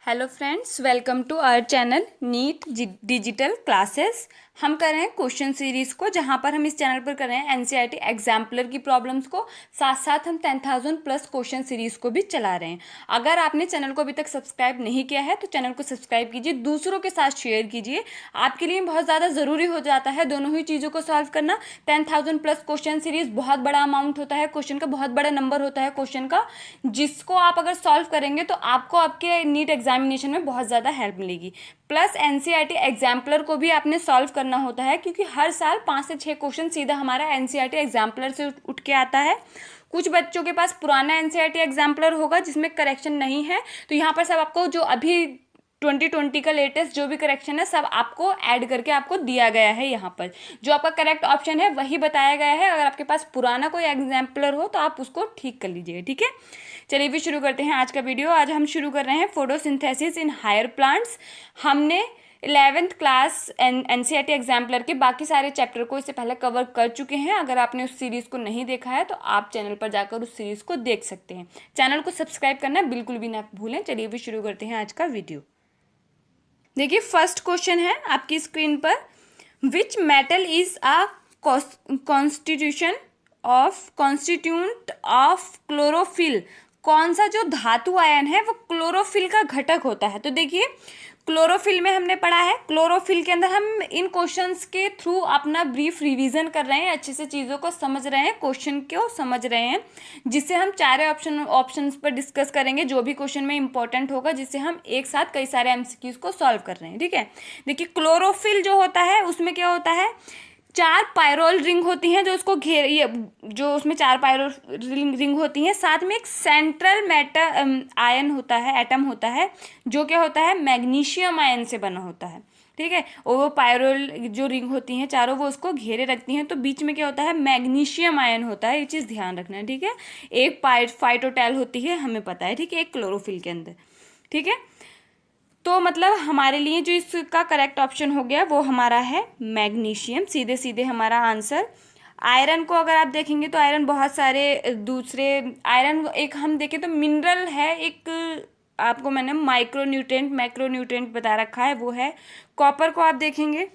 Hello friends, welcome to our channel NEET digital classes. हम कर रहे हैं क्वेश्चन सीरीज़ को, जहां पर हम इस चैनल पर कर रहे हैं एनसीईआरटी एग्जाम्पलर की प्रॉब्लम्स को, साथ साथ हम 10,000 प्लस क्वेश्चन सीरीज़ को भी चला रहे हैं। अगर आपने चैनल को अभी तक सब्सक्राइब नहीं किया है तो चैनल को सब्सक्राइब कीजिए, दूसरों के साथ शेयर कीजिए। आपके लिए बहुत ज़्यादा ज़रूरी हो जाता है दोनों ही चीज़ों को सॉल्व करना। 10,000 प्लस क्वेश्चन सीरीज़ बहुत बड़ा अमाउंट होता है, क्वेश्चन का बहुत बड़ा नंबर होता है क्वेश्चन का, जिसको आप अगर सॉल्व करेंगे तो आपको आपके नीट एग्जामिनेशन में बहुत ज़्यादा हेल्प मिलेगी। प्लस एनसीईआरटी एग्जाम्पलर को भी आपने सॉल्व करना होता है, क्योंकि हर साल 5 से 6 क्वेश्चन सीधा हमारा एनसीईआरटी एग्जाम्पलर से उठ के आता है। कुछ बच्चों के पास पुराना एनसीईआरटी एग्जाम्पलर होगा जिसमें करेक्शन नहीं है, तो यहाँ पर सब आपको जो अभी 2020 का लेटेस्ट जो भी करेक्शन है सब आपको ऐड करके आपको दिया गया है। यहाँ पर जो आपका करेक्ट ऑप्शन है वही बताया गया है। अगर आपके पास पुराना कोई एग्जाम्पलर हो तो आप उसको ठीक कर लीजिएगा, ठीक है। चलिए भी शुरू करते हैं आज का वीडियो। आज हम शुरू कर रहे हैं फोटोसिंथेसिस इन हायर प्लांट्स। हमने 11th क्लास एनसीईआरटी एग्जाम्पलर के बाकी सारे चैप्टर को इससे पहले कवर कर चुके हैं। अगर आपने उस सीरीज़ को नहीं देखा है तो आप चैनल पर जाकर उस सीरीज़ को देख सकते हैं। चैनल को सब्सक्राइब करना बिल्कुल भी ना भूलें। चलिए भी शुरू करते हैं आज का वीडियो। देखिए, फर्स्ट क्वेश्चन है आपकी स्क्रीन पर, which metal is a constituent of chlorophyll. कौन सा जो धातु आयन है वो क्लोरोफिल का घटक होता है। तो देखिए, क्लोरोफिल में हमने पढ़ा है, क्लोरोफिल के अंदर हम इन क्वेश्चंस के थ्रू अपना ब्रीफ रिवीजन कर रहे हैं, अच्छे से चीज़ों को समझ रहे हैं, क्वेश्चन को समझ रहे हैं, जिससे हम चारे ऑप्शंस पर डिस्कस करेंगे जो भी क्वेश्चन में इंपॉर्टेंट होगा, जिससे हम एक साथ कई सारे एमसीक्यूज को सॉल्व कर रहे हैं, ठीक है। देखिए, क्लोरोफिल जो होता है उसमें क्या होता है, 4 पायरोल रिंग होती हैं जो उसको ये जो उसमें 4 पायरोल रिंग होती हैं, साथ में एक सेंट्रल मैटर आयन होता है, एटम होता है, जो क्या होता है, मैग्नीशियम आयन से बना होता है, ठीक है। और वो पायरोल जो रिंग होती हैं चारों वो उसको घेरे रखती हैं, तो बीच में क्या होता है, मैग्नीशियम आयन होता है। ये चीज़ ध्यान रखना है, ठीक है। एक फाइटोटैल होती है, हमें पता है, ठीक है, एक क्लोरोफिल के अंदर, ठीक है। तो मतलब हमारे लिए जो इसका करेक्ट ऑप्शन हो गया वो हमारा है मैग्नीशियम, सीधे सीधे हमारा आंसर। आयरन को अगर आप देखेंगे तो आयरन बहुत सारे दूसरे आयरन, एक हम देखें तो मिनरल है, एक आपको मैंने मैक्रोन्यूट्रेंट बता रखा है, वो है। कॉपर को आप देखेंगे,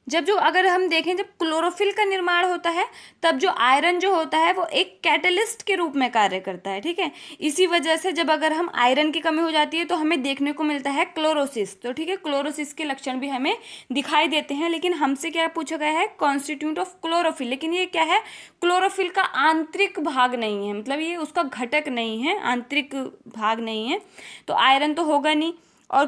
जब अगर हम देखें जब क्लोरोफिल का निर्माण होता है तब जो आयरन जो होता है वो एक कैटलिस्ट के रूप में कार्य करता है, ठीक है। इसी वजह से जब अगर हम आयरन की कमी हो जाती है तो हमें देखने को मिलता है क्लोरोसिस, तो ठीक है, क्लोरोसिस के लक्षण भी हमें दिखाई देते हैं। लेकिन हमसे क्या पूछा गया है, कॉन्स्टिट्यूंट ऑफ क्लोरोफिल, लेकिन ये क्या है, क्लोरोफिल का आंतरिक भाग नहीं है, मतलब ये उसका घटक नहीं है, आंतरिक भाग नहीं है, तो आयरन तो होगा नहीं। और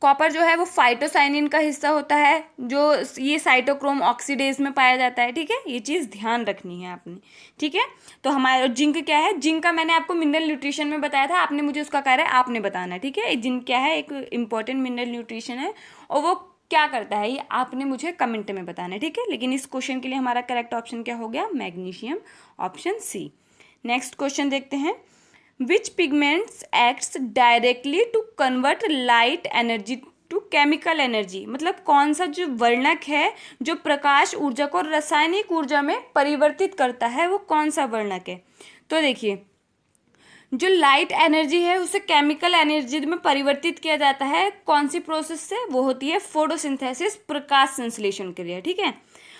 कॉपर जो है वो फाइटोसाइनिन का हिस्सा होता है, जो ये साइटोक्रोम ऑक्सीडेज में पाया जाता है, ठीक है। ये चीज़ ध्यान रखनी है आपने, ठीक है। तो हमारा जिंक क्या है, जिंक का मैंने आपको मिनरल न्यूट्रिशन में बताया था, आपने मुझे उसका कार्य आपने बताना है, ठीक है। जिंक क्या है, एक इंपॉर्टेंट मिनरल न्यूट्रिशन है, और वो क्या करता है ये आपने मुझे कमेंट में बताना है, ठीक है। लेकिन इस क्वेश्चन के लिए हमारा करेक्ट ऑप्शन क्या हो गया, magnesium, option C. Next question देखते हैं, which pigments acts directly to convert light energy to chemical energy। मतलब कौन सा जो वर्णक है जो प्रकाश ऊर्जा को रासायनिक ऊर्जा में परिवर्तित करता है, वो कौन सा वर्णक है। तो देखिए, जो लाइट एनर्जी है उसे केमिकल एनर्जी में परिवर्तित किया जाता है, कौन सी प्रोसेस से, वो होती है फोटोसिंथेसिस, प्रकाश संश्लेषण क्रिया, ठीक है।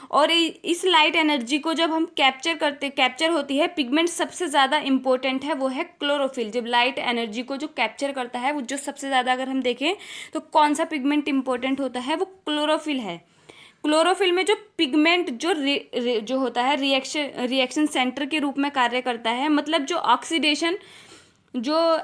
और इस लाइट एनर्जी को जब हम कैप्चर होती है, पिगमेंट सबसे ज़्यादा इंपॉर्टेंट है वो है क्लोरोफिल। जब लाइट एनर्जी को जो कैप्चर करता है वो जो सबसे ज़्यादा अगर हम देखें तो कौन सा पिगमेंट इंपॉर्टेंट होता है, वो क्लोरोफिल है। क्लोरोफिल में जो पिगमेंट जो होता है रिएक्शन सेंटर के रूप में कार्य करता है, मतलब जो ऑक्सीडेशन जो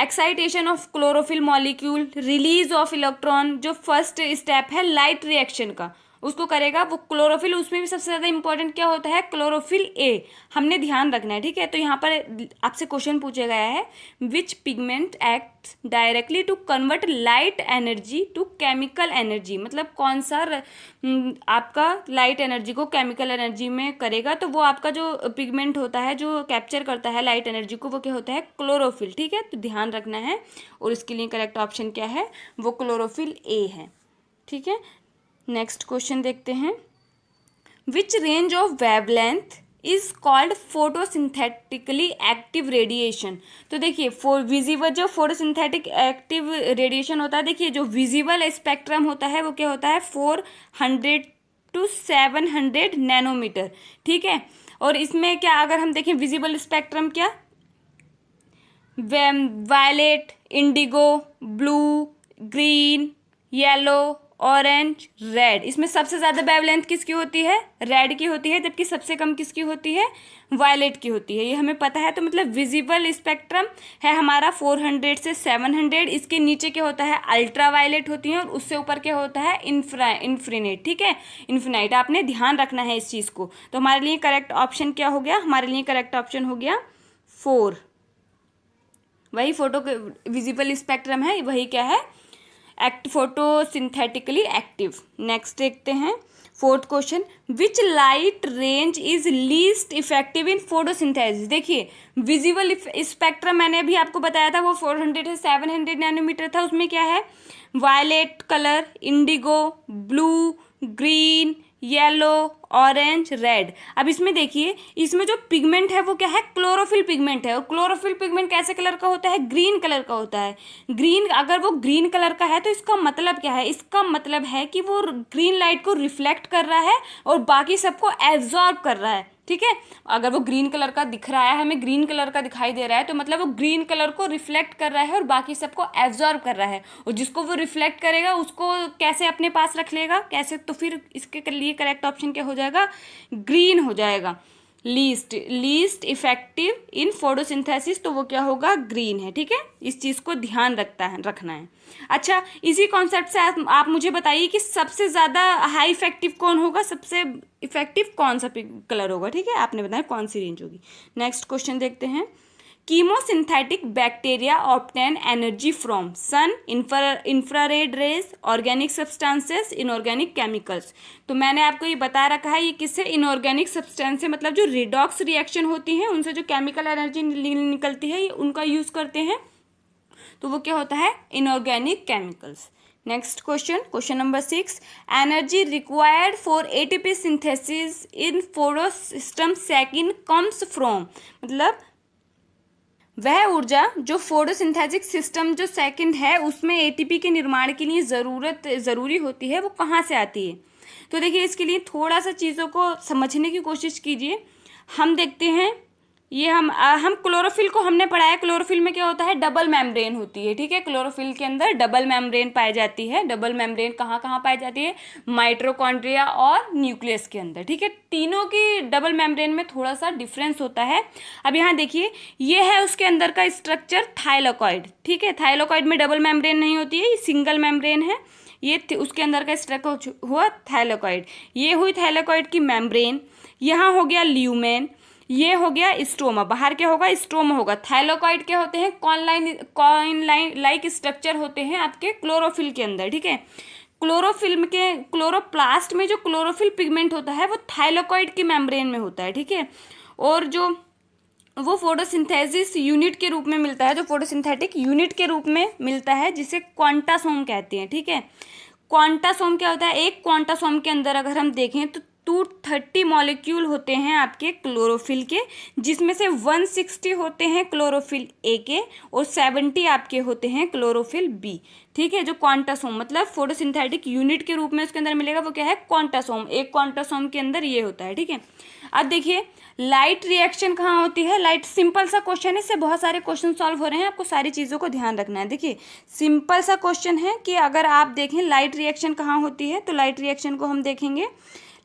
excitation of chlorophyll molecule, release of electron, जो फर्स्ट स्टेप है लाइट रिएक्शन का, उसको करेगा वो क्लोरोफिल। उसमें भी सबसे ज़्यादा इंपॉर्टेंट क्या होता है, क्लोरोफिल ए, हमने ध्यान रखना है, ठीक है। तो यहाँ पर आपसे क्वेश्चन पूछा गया है, which pigment act directly to convert light energy to chemical energy, मतलब कौन सा आपका लाइट एनर्जी को केमिकल एनर्जी में करेगा। तो वो आपका जो पिगमेंट होता है जो कैप्चर करता है लाइट एनर्जी को, वो क्या होता है, क्लोरोफिल, ठीक है। तो ध्यान रखना है, और इसके लिए करेक्ट ऑप्शन क्या है, वो क्लोरोफिल ए है, ठीक है। नेक्स्ट क्वेश्चन देखते हैं, which range of wavelength is called photosynthetically active radiation. तो देखिए विजिबल जो फोटोसिंथेटिक एक्टिव रेडिएशन होता है, देखिए जो विजिबल स्पेक्ट्रम होता है वो क्या होता है 400 to 700 नैनोमीटर, ठीक है। और इसमें क्या अगर हम देखें विजिबल स्पेक्ट्रम क्या, violet, indigo, blue, green, yellow, orange, red, इसमें सबसे ज़्यादा वेवलेंथ किसकी होती है, रेड की होती है, जबकि सबसे कम किसकी होती है, वायलेट की होती है। ये हमें पता है। तो मतलब विजिबल स्पेक्ट्रम है हमारा 400 से 700, इसके नीचे क्या होता है अल्ट्रा वायलेट होती है, और उससे ऊपर क्या होता है इन्फिनिट, ठीक है, इन्फिनाइट। आपने ध्यान रखना है इस चीज़ को। तो हमारे लिए करेक्ट ऑप्शन क्या हो गया, हमारे लिए करेक्ट ऑप्शन हो गया 4। वही फोटो विजिबल स्पेक्ट्रम है, वही क्या है फोटोसिंथेटिकली एक्टिव। नेक्स्ट देखते हैं fourth question, which light range is least effective in photosynthesis. देखिए विजिबल स्पेक्ट्रम मैंने अभी आपको बताया था वो 400 से 700 नैनोमीटर था। उसमें क्या है violet colour, indigo, blue, green, yellow, orange, red. अब इसमें देखिए इसमें जो पिगमेंट है वो क्या है क्लोरोफिल पिगमेंट है। और क्लोरोफिल पिगमेंट कैसे कलर का होता है, ग्रीन कलर का होता है। ग्रीन, अगर वो ग्रीन कलर का है तो इसका मतलब क्या है, इसका मतलब है कि वो ग्रीन लाइट को रिफ्लेक्ट कर रहा है और बाकी सबको एब्जॉर्ब कर रहा है, ठीक है। अगर वो ग्रीन कलर का दिख रहा है, हमें ग्रीन कलर का दिखाई दे रहा है, तो मतलब वो ग्रीन कलर को रिफ्लेक्ट कर रहा है और बाकी सबको एब्जॉर्ब कर रहा है। और जिसको वो रिफ्लेक्ट करेगा उसको कैसे अपने पास रख लेगा, कैसे, तो फिर इसके लिए करेक्ट ऑप्शन क्या हो जाएगा, ग्रीन हो जाएगा। लीस्ट इफेक्टिव इन फोटोसिंथेसिस, तो वो क्या होगा ग्रीन है, ठीक है। इस चीज़ को ध्यान रखना है। अच्छा, इसी कॉन्सेप्ट से आप मुझे बताइए कि सबसे ज़्यादा हाई इफेक्टिव कौन होगा, सबसे इफेक्टिव कौन सा कलर होगा, ठीक है। आपने बताया कौन सी रेंज होगी। नेक्स्ट क्वेश्चन देखते हैं, chemosynthetic bacteria obtain energy from sun, infrared rays, organic substances, inorganic chemicals. तो मैंने आपको ये बता रखा है ये किससे, इनऑर्गेनिक सब्सटेंस है, मतलब जो रिडॉक्स रिएक्शन होती है उनसे जो केमिकल एनर्जी निकलती है ये उनका यूज़ करते हैं, तो वो क्या होता है inorganic chemicals. Next question number 6, energy required for ATP synthesis in photosystem second comes from, मतलब वह ऊर्जा जो फोटोसिंथेटिक सिस्टम जो सेकंड है उसमें एटीपी के निर्माण के लिए ज़रूरी होती है, वो कहाँ से आती है। तो देखिए इसके लिए थोड़ा सा चीज़ों को समझने की कोशिश कीजिए। हम देखते हैं ये हम क्लोरोफिल को हमने पढ़ा है। क्लोरोफिल में क्या होता है डबल मेम्ब्रेन होती है, ठीक है। क्लोरोफिल के अंदर डबल मेम्ब्रेन पाई जाती है। डबल मेम्ब्रेन कहाँ कहाँ पाई जाती है, माइटोकॉन्ड्रिया और न्यूक्लियस के अंदर, ठीक है। तीनों की डबल मेम्ब्रेन में थोड़ा सा डिफरेंस होता है। अब यहाँ देखिए ये है उसके अंदर का स्ट्रक्चर थाइलाकॉइड, ठीक है। थाइलाकॉइड में डबल मेम्ब्रेन नहीं होती है, ये सिंगल मेम्ब्रेन है। ये उसके अंदर का स्ट्रक्चर हुआ थाइलाकॉइड, ये हुई थाइलाकॉइड की मेम्ब्रेन। यहाँ हो गया ल्यूमेन, ये हो गया स्ट्रोमा, बाहर क्या होगा स्ट्रोमा होगा। थाइलाकॉइड क्या होते हैं, कॉइन लाइन लाइक स्ट्रक्चर होते हैं आपके क्लोरोफिल के अंदर, ठीक है। क्लोरोफिल के क्लोरोप्लास्ट में जो क्लोरोफिल पिगमेंट होता है वो थाइलाकॉइड की मेम्ब्रेन में होता है, ठीक है। और जो वो फोटोसिंथेसिस यूनिट के रूप में मिलता है, जो फोटोसिंथेटिक यूनिट के रूप में मिलता है जिसे क्वांटासोम कहते हैं, ठीक है। क्वांटासोम क्या होता है, एक क्वांटासोम के अंदर अगर हम देखें तो 230 मॉलिक्यूल होते हैं आपके क्लोरोफिल के, जिसमें से 160 होते हैं क्लोरोफिल ए के और 70 आपके होते हैं क्लोरोफिल बी, ठीक है। जो क्वांटासोम मतलब फोटोसिंथेटिक यूनिट के रूप में उसके अंदर मिलेगा वो क्या है क्वांटासोम, एक क्वांटासोम के अंदर ये होता है, ठीक है। अब देखिए लाइट रिएक्शन कहाँ होती है, लाइट सिंपल सा क्वेश्चन है, इससे बहुत सारे क्वेश्चन सॉल्व हो रहे हैं, आपको सारी चीज़ों को ध्यान रखना है। देखिए सिंपल सा क्वेश्चन है कि अगर आप देखें लाइट रिएक्शन कहाँ होती है, तो लाइट रिएक्शन को हम देखेंगे,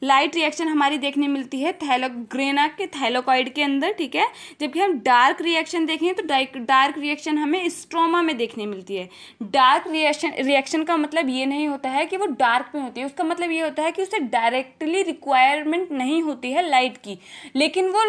लाइट रिएक्शन हमारी देखने मिलती है थैलोग्रेना के थाइलाकॉइड के अंदर, ठीक है। जबकि हम डार्क रिएक्शन देखें तो डार्क रिएक्शन हमें स्ट्रोमा में देखने मिलती है। डार्क रिएक्शन का मतलब ये नहीं होता है कि वो डार्क में होती है, उसका मतलब ये होता है कि उसे डायरेक्टली रिक्वायरमेंट नहीं होती है लाइट की, लेकिन वो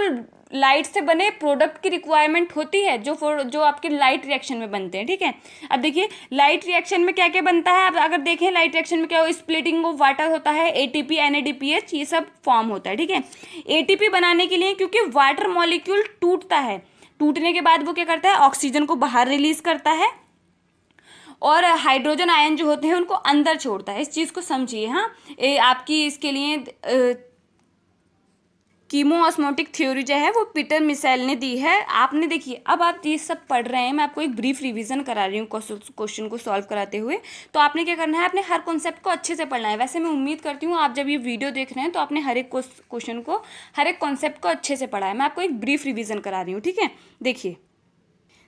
लाइट से बने प्रोडक्ट की रिक्वायरमेंट होती है जो आपके लाइट रिएक्शन में बनते हैं, ठीक है। अब देखिए लाइट रिएक्शन में क्या क्या बनता है, आप अगर देखें लाइट रिएक्शन में क्या हो, स्प्लिटिंग ऑफ वाटर होता है, एटीपी NADPH ये सब फॉर्म होता है, ठीक है। एटीपी बनाने के लिए क्योंकि वाटर मॉलिक्यूल टूटता है, टूटने के बाद वो क्या करता है ऑक्सीजन को बाहर रिलीज करता है और हाइड्रोजन आयन जो होते हैं उनको अंदर छोड़ता है। इस चीज़ को समझिए। हाँ आपकी इसके लिए कीमोऑस्मोटिक थ्योरी जो है वो पीटर मिशेल ने दी है। आपने देखिए, अब आप ये सब पढ़ रहे हैं, मैं आपको एक ब्रीफ रिवीजन करा रही हूँ क्वेश्चन को सॉल्व कराते हुए। तो आपने क्या करना है, आपने हर कॉन्सेप्ट को अच्छे से पढ़ना है। वैसे मैं उम्मीद करती हूँ आप जब ये वीडियो देख रहे हैं तो आपने हर एक क्वेश्चन को, हर एक कॉन्सेप्ट को अच्छे से पढ़ा है। मैं आपको एक ब्रीफ रिवीजन करा रही हूँ, ठीक है।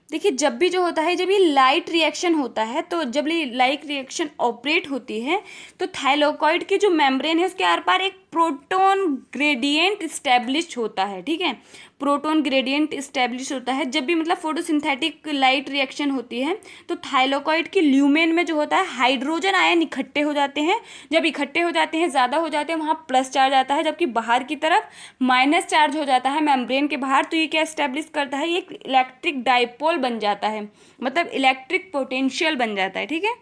देखिए जब भी जो होता है, जब ये लाइट रिएक्शन होता है, तो जब ये लाइट रिएक्शन ऑपरेट होती है तो थाइलाकोइड की जो मेम्ब्रेन है उसके आर पार एक प्रोटॉन ग्रेडियंट इस्टेब्लिश होता है, ठीक है। प्रोटॉन ग्रेडियंट इस्टेब्लिश होता है जब भी मतलब फोटोसिंथेटिक लाइट रिएक्शन होती है, तो थाइलाकोइड की ल्यूमेन में जो होता है हाइड्रोजन आयन इकट्ठे हो जाते हैं। जब इकट्ठे हो जाते हैं, ज़्यादा हो जाते हैं, वहाँ प्लस चार्ज आता है, जबकि बाहर की तरफ माइनस चार्ज हो जाता है मेम्ब्रेन के बाहर। तो ये क्या इस्टेब्लिश करता है, ये एक इलेक्ट्रिक डाइपोल बन जाता है, मतलब इलेक्ट्रिक पोटेंशियल बन जाता है, ठीक है,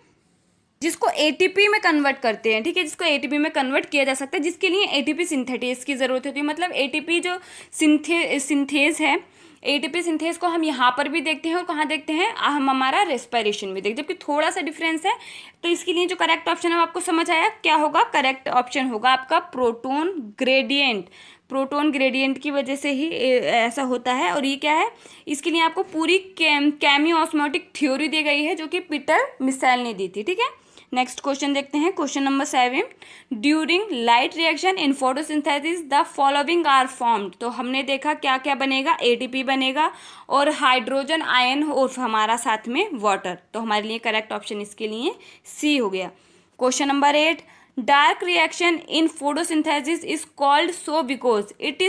जिसको एटीपी में कन्वर्ट करते हैं, ठीक है, जिसको एटीपी में कन्वर्ट किया जा सकता है, जिसके लिए एटीपी सिंथेटेज की ज़रूरत होती है। मतलब एटीपी जो सिंथेज है, एटीपी सिंथेज को हम यहाँ पर भी देखते हैं और कहाँ देखते हैं, हम हमारा रेस्पिरेशन भी देखते हैं, जबकि थोड़ा सा डिफरेंस है। तो इसके लिए जो करेक्ट ऑप्शन है वो आपको समझ आया, क्या होगा, करेक्ट ऑप्शन होगा आपका प्रोटोन ग्रेडियंट। प्रोटोन ग्रेडियंट की वजह से ही ऐसा होता है। और ये क्या है, इसके लिए आपको पूरी केमियोऑस्मोटिक थ्योरी दी गई है जो कि पीटर मिशेल ने दी थी, ठीक है। नेक्स्ट क्वेश्चन देखते हैं, question number 7। During light reaction in photosynthesis the following are formed. तो हमने देखा क्या क्या बनेगा, एटीपी बनेगा और हाइड्रोजन आयन और हमारा साथ में वाटर। तो हमारे लिए करेक्ट ऑप्शन इसके लिए सी हो गया। Question number 8। Dark reaction in photosynthesis is called so because it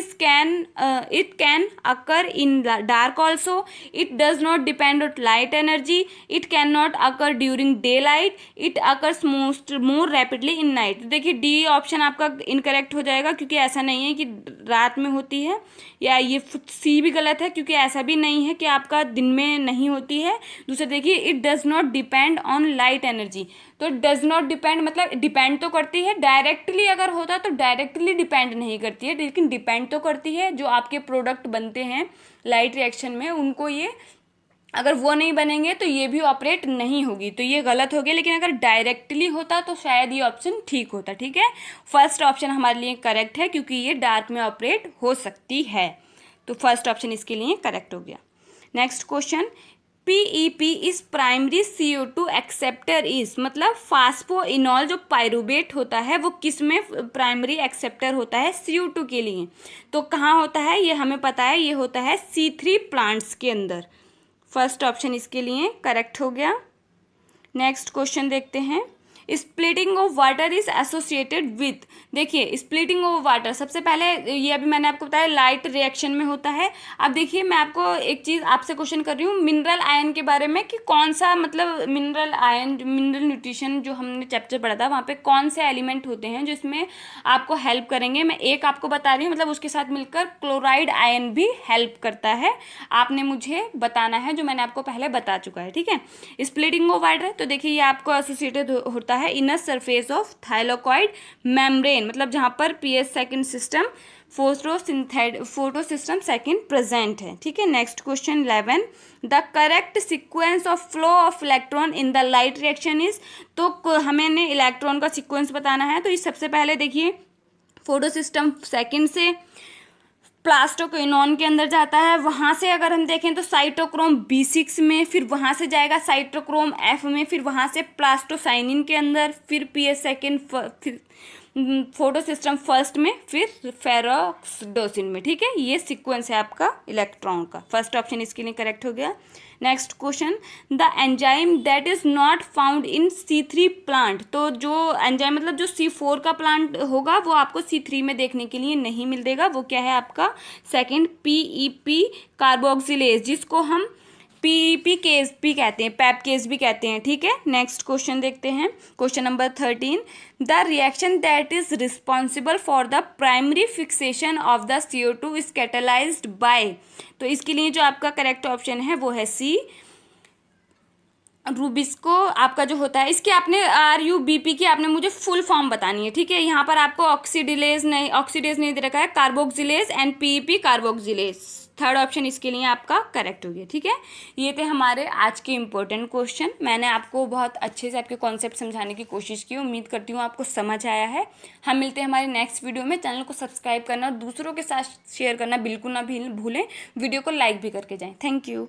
can occur in dark also. It does not depend on light energy. It cannot occur during daylight. It occurs more rapidly in night. तो देखिए D option आपका incorrect हो जाएगा, क्योंकि ऐसा नहीं है कि रात में होती है, या ये सी भी गलत है क्योंकि ऐसा भी नहीं है कि आपका दिन में नहीं होती है। दूसरा देखिए, it does not depend on light energy. तो डज नॉट डिपेंड मतलब डिपेंड तो करती है, डायरेक्टली अगर होता तो डायरेक्टली डिपेंड नहीं करती है, लेकिन डिपेंड तो करती है। जो आपके प्रोडक्ट बनते हैं लाइट रिएक्शन में, उनको ये अगर वो नहीं बनेंगे तो ये भी ऑपरेट नहीं होगी, तो ये गलत हो गया। लेकिन अगर डायरेक्टली होता तो शायद ये ऑप्शन ठीक होता, ठीक है। फर्स्ट ऑप्शन हमारे लिए करेक्ट है क्योंकि ये डार्क में ऑपरेट हो सकती है, तो फर्स्ट ऑप्शन इसके लिए करेक्ट हो गया। नेक्स्ट क्वेश्चन, PEP इस प्राइमरी CO2 एक्सेप्टर इज, मतलब फास्फोइनॉल जो पायरुवेट होता है वो किस में प्राइमरी एक्सेप्टर होता है CO2 के लिए। तो कहाँ होता है ये हमें पता है, ये होता है C3 प्लांट्स के अंदर। फर्स्ट ऑप्शन इसके लिए करेक्ट हो गया। नेक्स्ट क्वेश्चन देखते हैं, splitting of water is associated with. देखिए स्प्लिटिंग ऑफ वाटर, सबसे पहले ये अभी मैंने आपको बताया लाइट रिएक्शन में होता है। अब देखिए मैं आपको एक चीज़ आपसे क्वेश्चन कर रही हूँ मिनरल आयन के बारे में, कि कौन सा मतलब मिनरल आयन, मिनरल न्यूट्रिशन जो हमने चैप्टर पढ़ा था वहाँ पे कौन से एलिमेंट होते हैं जो इसमें आपको हेल्प करेंगे। मैं एक आपको बता रही हूँ, मतलब उसके साथ मिलकर क्लोराइड आयन भी हेल्प करता है। आपने मुझे बताना है जो मैंने आपको पहले बता चुका है, ठीक है। स्प्लिटिंग ऑफ वाटर, तो देखिए ये आपको एसोसिएटेड होता है inner surface of thylakoid membrane, मतलब जहाँ पर pH second system photo system second present है, ठीक है। Next question 11, the correct sequence of flow of electron in the light reaction is. तो हमें इलेक्ट्रॉन का सीक्वेंस बताना है। तो इस सबसे पहले देखिए फोटो सिस्टम सेकंड से प्लास्टोक्विनोन के अंदर जाता है, वहाँ से अगर हम देखें तो साइटोक्रोम B6 में, फिर वहाँ से जाएगा साइटोक्रोम F में, फिर वहाँ से प्लास्टोसाइनिन के अंदर, फिर पीएच सेकंड, फिर फोटो सिस्टम फर्स्ट में, फिर फेरोक्सडोसिन में, ठीक है। ये सीक्वेंस है आपका इलेक्ट्रॉन का। फर्स्ट ऑप्शन इसके लिए करेक्ट हो गया। Next question, the enzyme that is not found in C3 plant. तो जो एंजाइम मतलब जो C4 का प्लांट होगा वो आपको C3 में देखने के लिए नहीं मिलेगा। वो क्या है आपका सेकंड PEP कार्बोक्सिलेज, जिसको हम PEP केस भी कहते हैं, पैप केस भी कहते हैं, ठीक है। नेक्स्ट क्वेश्चन देखते हैं, question number 13, the reaction that is responsible for the primary fixation of the CO2 is catalysed by. तो इसके लिए जो आपका करेक्ट ऑप्शन है वो है सी, रूबिस्को आपका जो होता है। इसके आपने RUBP की आपने मुझे फुल फॉर्म बतानी है, ठीक है। यहाँ पर आपको ऑक्सीडेज नहीं दे रखा है, carboxylase and PEP carboxylase, third option इसके लिए आपका करेक्ट हो गया। ठीक है, ये थे हमारे आज के इंपॉर्टेंट क्वेश्चन। मैंने आपको बहुत अच्छे से आपके कॉन्सेप्ट समझाने की कोशिश की, उम्मीद करती हूँ आपको समझ आया है। हम मिलते हैं हमारे नेक्स्ट वीडियो में। चैनल को सब्सक्राइब करना और दूसरों के साथ शेयर करना बिल्कुल ना भूलें। वीडियो को लाइक भी करके जाएं। Thank you.